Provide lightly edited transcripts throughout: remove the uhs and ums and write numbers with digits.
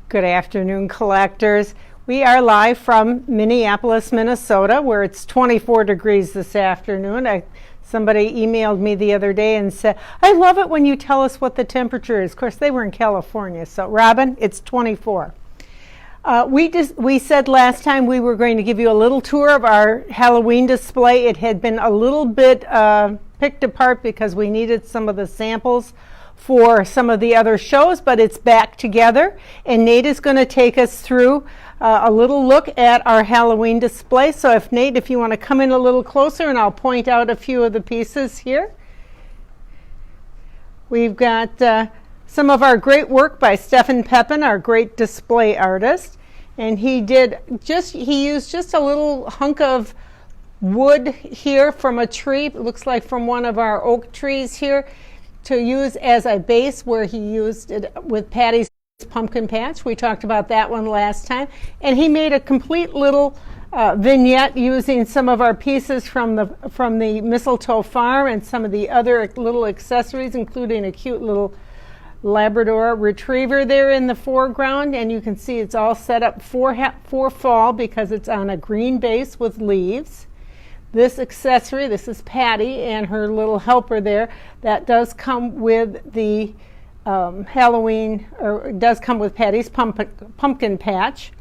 Good afternoon, collectors. We are live from Minneapolis, Minnesota, where it's 24 degrees this afternoon. Somebody emailed me the other day and said, I love it when you tell us what the temperature is. Of course, they were in California. So, Robin, it's 24. We said last time we were going to give you a little tour of our Halloween display. It had been a little bit picked apart because we needed some of the samples for some of the other shows, but it's back together. And Nate is going to take us through a little look at our Halloween display. So if you want to come in a little closer, and I'll point out a few of the pieces here. We've got some of our great work by Stefan Pepin, our great display artist. And he used just a little hunk of wood here from a tree. It looks like from one of our oak trees here, to use as a base, where he used it with Patty's Pumpkin Patch. We talked about that one last time. And he made a complete little vignette using some of our pieces from the Mistletoe Farm and some of the other little accessories, including a cute little Labrador Retriever there in the foreground. And you can see it's all set up for fall because it's on a green base with leaves. This accessory, this is Patty and her little helper there, that does come with the Halloween, or does come with Patty's Pumpkin Patch.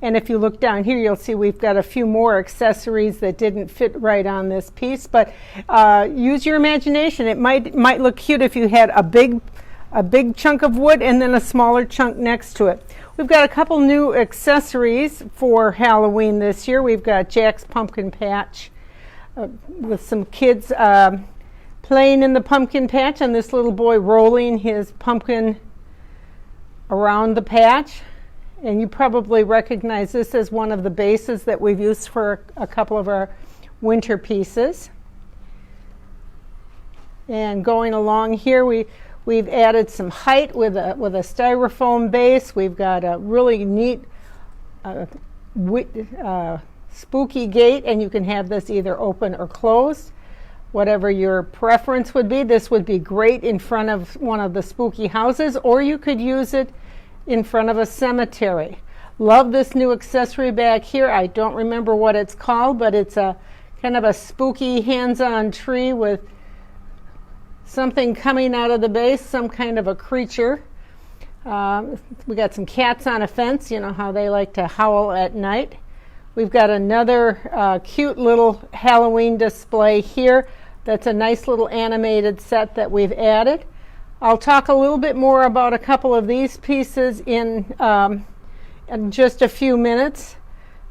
And if you look down here, you'll see we've got a few more accessories that didn't fit right on this piece, but use your imagination. It might look cute if you had a big chunk of wood and then a smaller chunk next to it. We've got a couple new accessories for Halloween this year. We've got Jack's Pumpkin Patch, with some kids playing in the pumpkin patch, and this little boy rolling his pumpkin around the patch. And you probably recognize this as one of the bases that we've used for a couple of our winter pieces. And going along here, we've added some height with a styrofoam base. We've got a really neat spooky gate, and you can have this either open or closed, whatever your preference would be. This would be great in front of one of the spooky houses, or you could use it in front of a cemetery. Love this new accessory back here. I don't remember what it's called, but it's a kind of a spooky hands-on tree with something coming out of the base, some kind of a creature. We got some cats on a fence. You know how they like to howl at night. We've got another cute little Halloween display here. That's a nice little animated set that we've added. I'll talk a little bit more about a couple of these pieces in just a few minutes.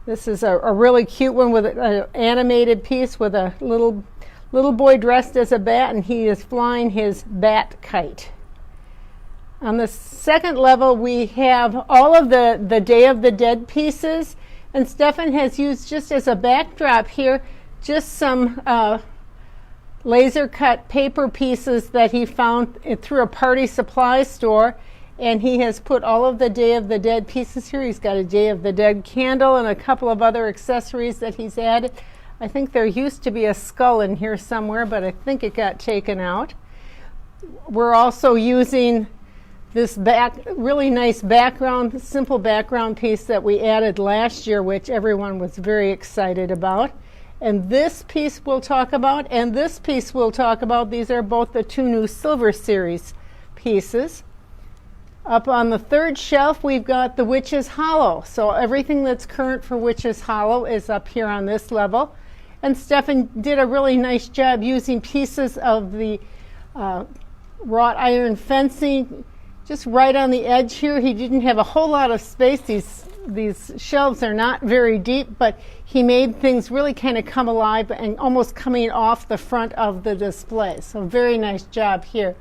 This is a really cute one with an animated piece with a little boy dressed as a bat, and he is flying his bat kite. On the second level, we have all of the Day of the Dead pieces. And Stefan has used, just as a backdrop here, just some laser cut paper pieces that he found through a party supply store. And he has put all of the Day of the Dead pieces here. He's got a Day of the Dead candle and a couple of other accessories that he's added. I think there used to be a skull in here somewhere, but I think it got taken out. We're also using this really nice simple background piece that we added last year, which everyone was very excited about. And this piece we'll talk about, and this piece we'll talk about. These are both the two new Silver Series pieces. Up on the third shelf, we've got the Witch's Hollow. So everything that's current for Witch's Hollow is up here on this level. And Stefan did a really nice job using pieces of the wrought iron fencing just right on the edge here. He didn't have a whole lot of space. These shelves are not very deep, but he made things really kind of come alive and almost coming off the front of the display. So very nice job here.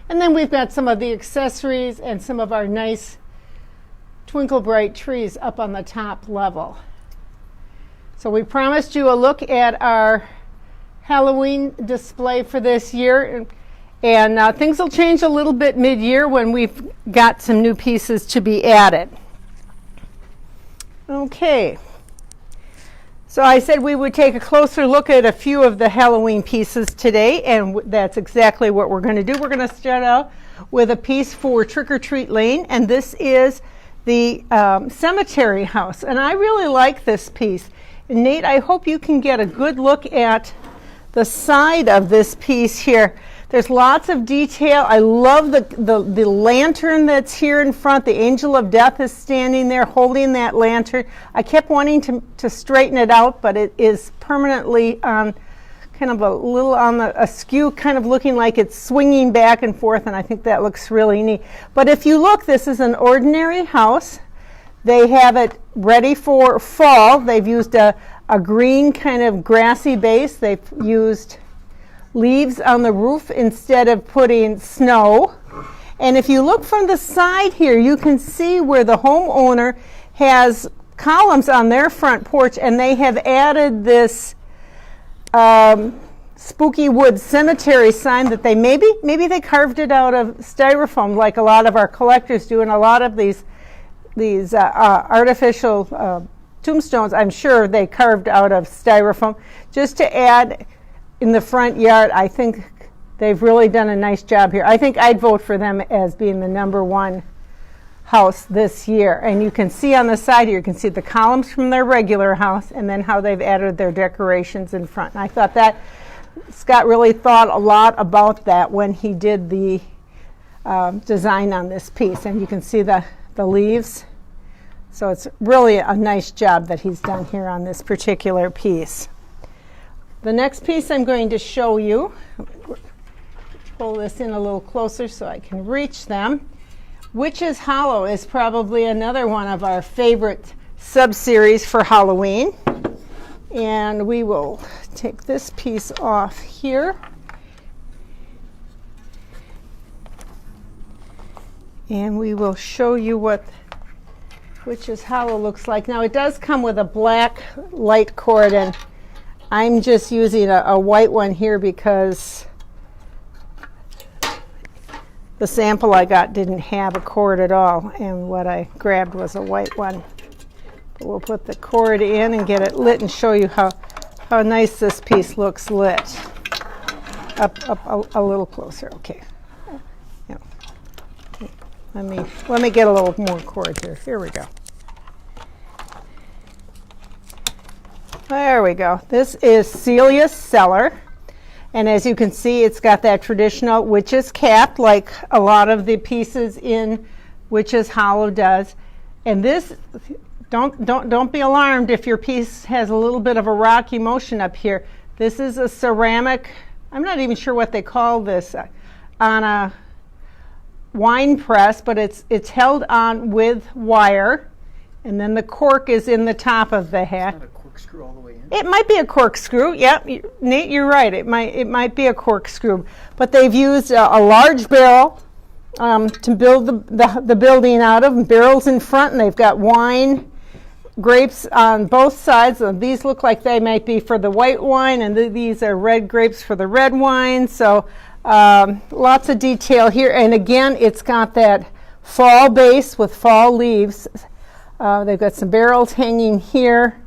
And then we've got some of the accessories and some of our nice Twinkle Bright trees up on the top level. So we promised you a look at our Halloween display for this year. And things will change a little bit mid-year when we've got some new pieces to be added. Okay. So I said we would take a closer look at a few of the Halloween pieces today, and that's exactly what we're going to do. We're going to start out with a piece for Trick or Treat Lane, and this is the cemetery house. And I really like this piece. And Nate, I hope you can get a good look at the side of this piece here. There's lots of detail. I love the lantern that's here in front. The angel of death is standing there holding that lantern. I kept wanting to straighten it out, but it is permanently on kind of a little on the askew, kind of looking like it's swinging back and forth, and I think that looks really neat. But if you look, this is an ordinary house. They have it ready for fall. They've used a green kind of grassy base. They've used leaves on the roof instead of putting snow. And if you look from the side here, you can see where the homeowner has columns on their front porch, and they have added this Spooky Woods Cemetery sign that they maybe they carved it out of styrofoam like a lot of our collectors do, and a lot of these artificial tombstones, I'm sure they carved out of styrofoam just to add in the front yard. I think they've really done a nice job here. I think I'd vote for them as being the #1 house this year. And you can see on the side here, you can see the columns from their regular house and then how they've added their decorations in front. And I thought that Scott really thought a lot about that when he did the design on this piece. And you can see the leaves. So it's really a nice job that he's done here on this particular piece. The next piece I'm going to show you, pull this in a little closer so I can reach them. Witch's Hollow is probably another one of our favorite sub-series for Halloween. And we will take this piece off here. And we will show you what Witch's Hollow looks like. Now it does come with a black light cord, and I'm just using a white one here because the sample I got didn't have a cord at all, and what I grabbed was a white one. But we'll put the cord in and get it lit and show you how nice this piece looks lit. Up a little closer, okay. Yeah. Let me get a little more cord here. Here we go. There we go. This is Celia's Cellar. And as you can see, it's got that traditional witch's cap like a lot of the pieces in Witch's Hollow does. And this, don't be alarmed if your piece has a little bit of a rocky motion up here. This is a ceramic, I'm not even sure what they call this, on a wine press, but it's held on with wire, and then the cork is in the top of the hat. It's not a corkscrew all the way in. It might be a corkscrew. Yep, Nate, you're right. It might be a corkscrew, but they've used a large barrel to build the building out of. Barrels in front, and they've got wine, grapes on both sides. These look like they might be for the white wine, and these are red grapes for the red wine. So lots of detail here. And again, it's got that fall base with fall leaves. They've got some barrels hanging here.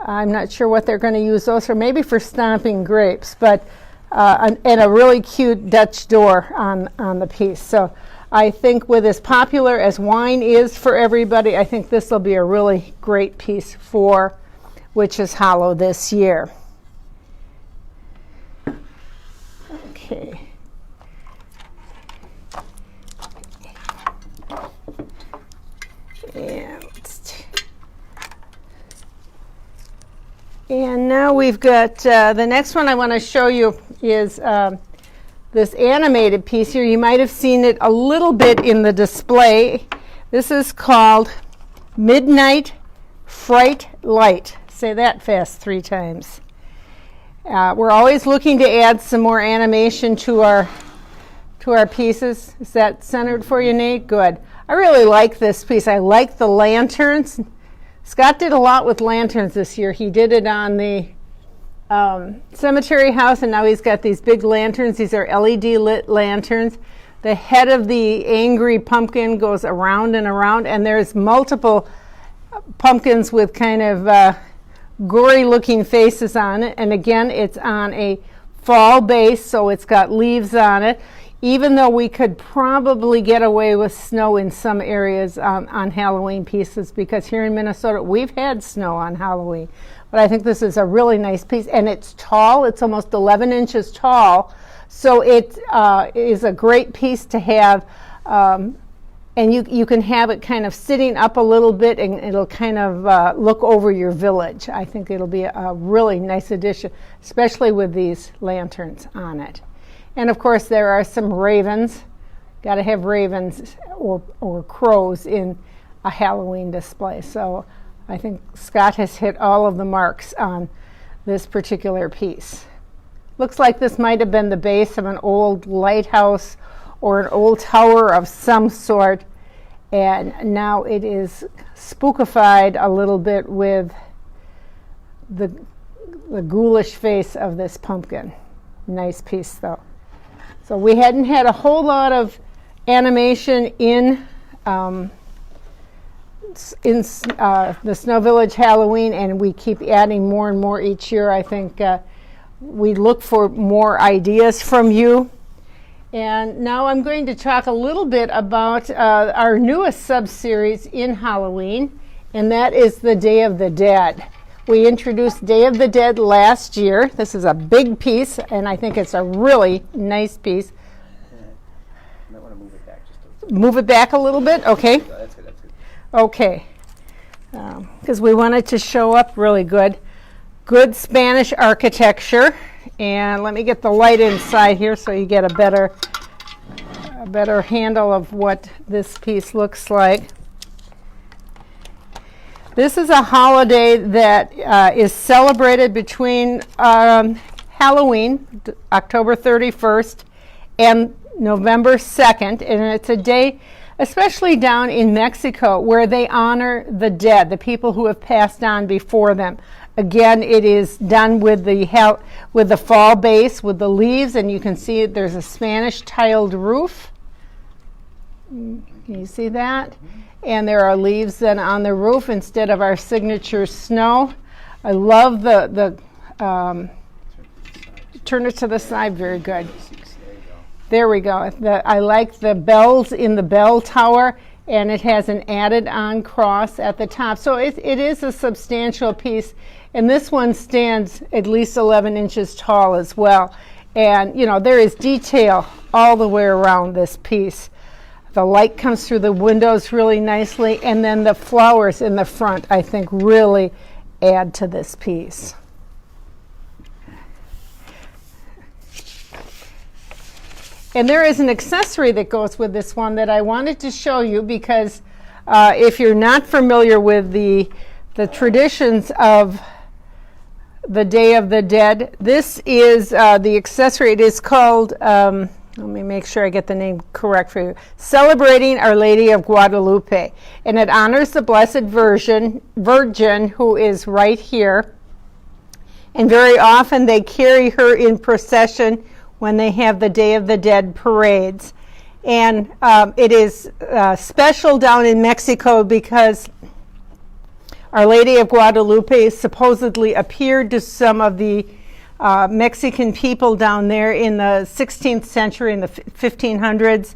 I'm not sure what they're going to use those for, maybe for stomping grapes, but and a really cute Dutch door on the piece. So I think with as popular as wine is for everybody, I think this will be a really great piece for Witch's Hollow this year. Okay. And now we've got the next one I want to show you is this animated piece here. You might have seen it a little bit in the display. This is called Midnight Fright Light. Say that fast 3 times. We're always looking to add some more animation to our pieces. Is that centered for you, Nate? Good. I really like this piece. I like the lanterns. Scott did a lot with lanterns this year. He did it on the cemetery house, and now he's got these big lanterns. These are LED lit lanterns. The head of the angry pumpkin goes around and around, and there's multiple pumpkins with kind of gory looking faces on it. And again, it's on a fall base, so it's got leaves on it. even though we could probably get away with snow in some areas on Halloween pieces, because here in Minnesota we've had snow on Halloween. But I think this is a really nice piece, and it's tall. It's almost 11 inches tall, so it is a great piece to have. And you can have it kind of sitting up a little bit, and it'll kind of look over your village. I think it'll be a really nice addition, especially with these lanterns on it. And of course, there are some ravens. Got to have ravens or crows in a Halloween display. So I think Scott has hit all of the marks on this particular piece. Looks like this might have been the base of an old lighthouse or an old tower of some sort, and now it is spookified a little bit with the ghoulish face of this pumpkin. Nice piece though. So we hadn't had a whole lot of animation in the Snow Village Halloween, and we keep adding more and more each year. I think we look for more ideas from you. And now I'm going to talk a little bit about our newest sub-series in Halloween, and that is the Day of the Dead. We introduced Day of the Dead last year. This is a big piece, and I think it's a really nice piece. You might want to move it back just a little bit. Move it back a little bit? Okay. That's good, that's good. Okay. Because we wanted to show up really good. Good Spanish architecture. And let me get the light inside here so you get a better handle of what this piece looks like. This is a holiday that is celebrated between Halloween, October 31st, and November 2nd, and it's a day, especially down in Mexico, where they honor the dead, the people who have passed on before them. Again, it is done with the fall base, with the leaves, and you can see there's a Spanish tiled roof. Can you see that? And there are leaves then on the roof instead of our signature snow. I love the turn it to the side, very good. There we go. I like the bells in the bell tower, and it has an added on cross at the top. So it is a substantial piece, and this one stands at least 11 inches tall as well. And you know, there is detail all the way around this piece. The light comes through the windows really nicely, and then the flowers in the front, I think, really add to this piece. And there is an accessory that goes with this one that I wanted to show you, because if you're not familiar with the traditions of the Day of the Dead, this is the accessory. It is called, let me make sure I get the name correct for you, Celebrating Our Lady of Guadalupe. And it honors the Blessed Virgin, who is right here. And very often they carry her in procession when they have the Day of the Dead parades. And it is special down in Mexico because Our Lady of Guadalupe supposedly appeared to some of the Mexican people down there in the 16th century, in the 1500s,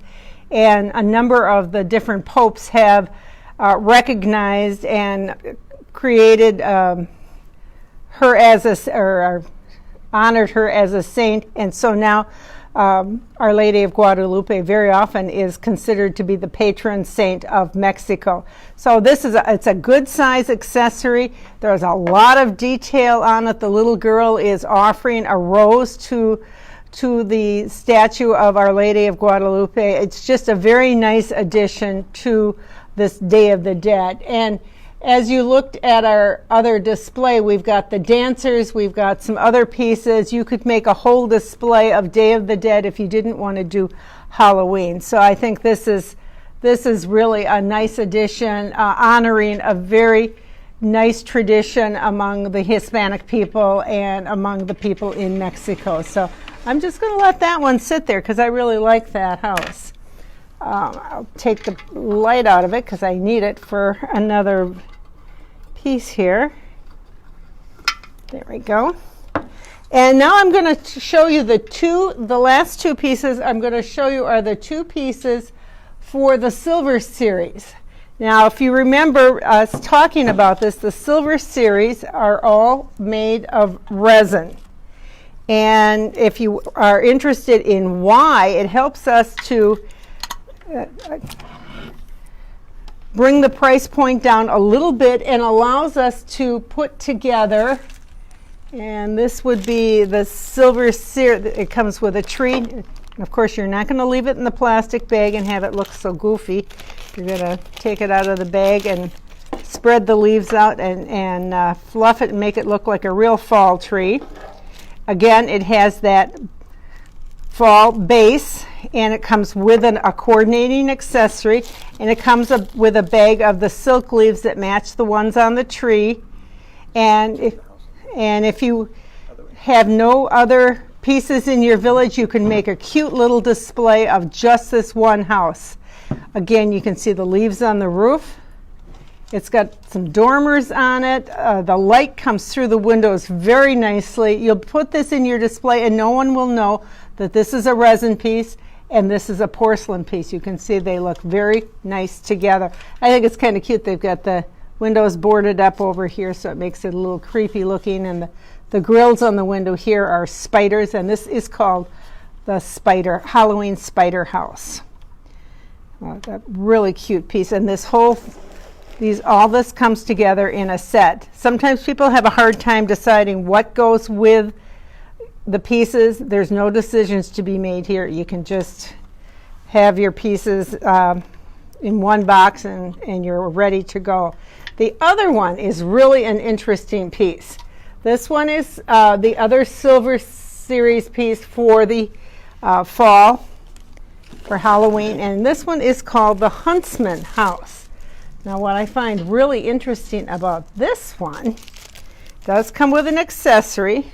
and a number of the different popes have recognized and created her as or honored her as a saint, and so now Our Lady of Guadalupe very often is considered to be the patron saint of Mexico. So this is it's a good size accessory. There's a lot of detail on it. The little girl is offering a rose to the statue of Our Lady of Guadalupe. It's just a very nice addition to this Day of the Dead. And as you looked at our other display, we've got the dancers, we've got some other pieces. You could make a whole display of Day of the Dead if you didn't want to do Halloween. So I think this is really a nice addition, honoring a very nice tradition among the Hispanic people and among the people in Mexico. So I'm just going to let that one sit there because I really like that house. I'll take the light out of it because I need it for another piece here. There we go. And now I'm going to show you the last two pieces I'm going to show you are the two pieces for the Silver Series. Now, if you remember us talking about this, the Silver Series are all made of resin. And if you are interested in why, it helps us to bring the price point down a little bit and allows us to put together, and this would be the Silver Series. It comes with a tree. And of course, you're not going to leave it in the plastic bag and have it look so goofy. You're going to take it out of the bag and spread the leaves out and fluff it and make it look like a real fall tree. Again, it has that fall base, and it comes with a coordinating accessory, and it comes with a bag of the silk leaves that match the ones on the tree. And if you have no other pieces in your village, you can make a cute little display of just this one house. Again, you can see the leaves on the roof. It's got some dormers on it. The light comes through the windows very nicely. You'll put this in your display and no one will know that this is a resin piece and this is a porcelain piece. You can see they look very nice together. I think it's kind of cute. They've got the windows boarded up over here, so it makes it a little creepy looking, and the grills on the window here are spiders, and this is called the Halloween Spider House. That really cute piece, and all this comes together in a set. Sometimes people have a hard time deciding what goes with the pieces. There's no decisions to be made here. You can just have your pieces in one box and you're ready to go. The other one is really an interesting piece. This one is the other Silver Series piece for the fall, for Halloween, and this one is called the Huntsman House. Now, what I find really interesting about this one, does come with an accessory,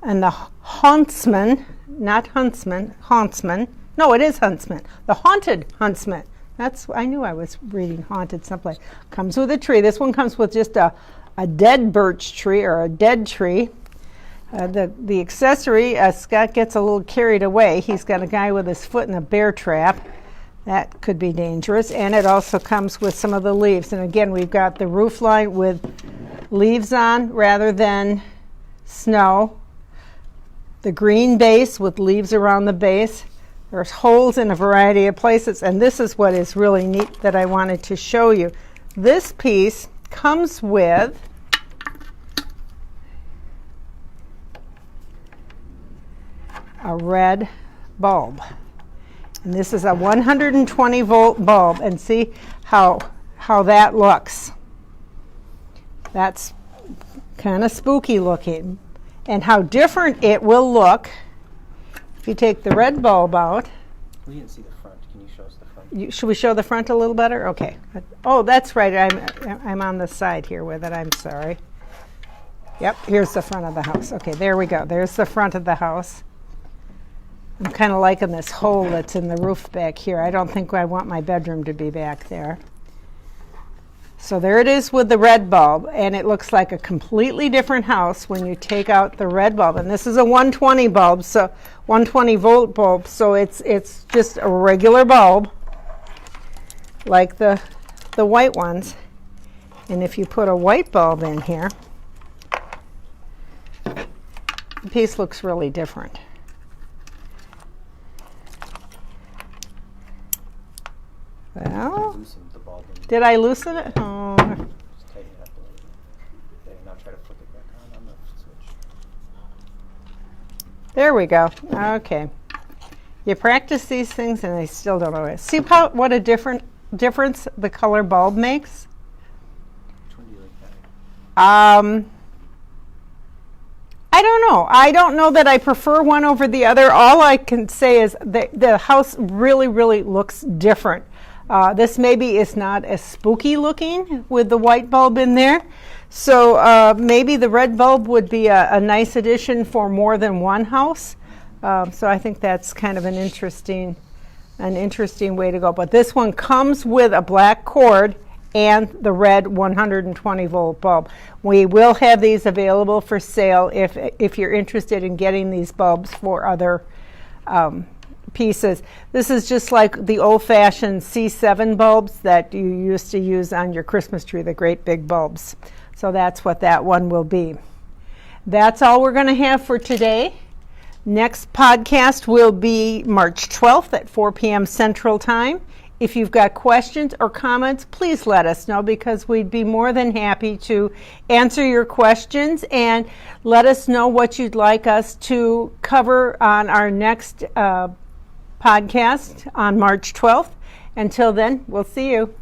and the Huntsman, not Huntsman, Huntsman. No, it is Huntsman. The Haunted Huntsman. I knew I was reading haunted someplace. Comes with a tree. This one comes with just a dead birch tree or a dead tree. The accessory, Scott gets a little carried away. He's got a guy with his foot in a bear trap. That could be dangerous. And it also comes with some of the leaves. And again, we've got the roof line with leaves on rather than snow. The green base with leaves around the base. There's holes in a variety of places. And this is what is really neat that I wanted to show you. This piece comes with a red bulb. And this is a 120 volt bulb, and see how that looks. That's kind of spooky looking. And how different it will look if you take the red bulb out. We didn't see the front. Can you show us the front? Should we show the front a little better? Okay. Oh, that's right. I'm on the side here with it. I'm sorry. Yep, here's the front of the house. Okay, there we go. There's the front of the house. I'm kind of liking this hole that's in the roof back here. I don't think I want my bedroom to be back there. So there it is with the red bulb, and it looks like a completely different house when you take out the red bulb. And this is a 120 bulb, so 120 volt bulb, so it's just a regular bulb like the white ones. And if you put a white bulb in here, the piece looks really different. Well, The bulb in. did I loosen it? Oh. Just tighten it up a little bit. There, now try to flip it back on the switch. There we go. Okay. You practice these things and they still don't know it. See what a difference the color bulb makes? Which one do you like better? I don't know. I don't know that I prefer one over the other. All I can say is the house really, really looks different. This maybe is not as spooky looking with the white bulb in there. So maybe the red bulb would be a nice addition for more than one house. So I think that's kind of an interesting way to go. But this one comes with a black cord and the red 120 volt bulb. We will have these available for sale if you're interested in getting these bulbs for other pieces. This is just like the old-fashioned C7 bulbs that you used to use on your Christmas tree, the great big bulbs. So that's what that one will be. That's all we're going to have for today. Next podcast will be March 12th at 4 p.m. Central Time. If you've got questions or comments, please let us know, because we'd be more than happy to answer your questions, and let us know what you'd like us to cover on our next podcast on March 12th. Until then, we'll see you.